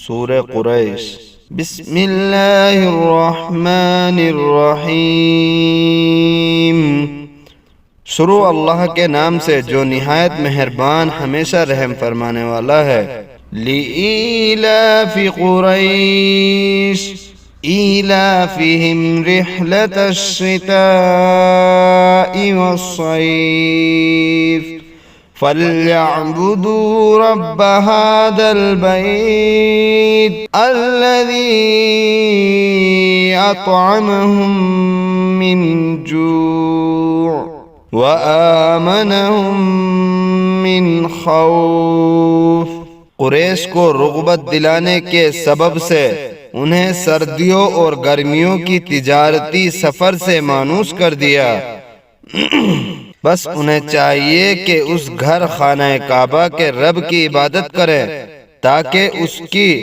سورہ قریش۔ بسم اللہ الرحمن الرحیم۔ شروع اللہ کے نام سے جو نہایت مہربان ہمیشہ رحم فرمانے والا ہے۔ لِإِيلَافِ قُرَيْشٍ إِيلَافِهِمْ رِحْلَةَ الشِّتَاءِ وَالصَّيْفِ فَلْيَعْبُدُوا رَبَّ هَذَا الْبَيْتِ الَّذِي أَطْعَمَهُم مِّن جُوعٍ وَآمَنَهُم مِّن خوف۔ قریش کو رغبت دلانے کے سبب سے انہیں سردیوں اور گرمیوں کی تجارتی سفر سے مانوس کر دیا۔ بس انہیں چاہیے کہ اس گھر خانہ کعبہ کے رب کی عبادت کریں تاکہ اس کی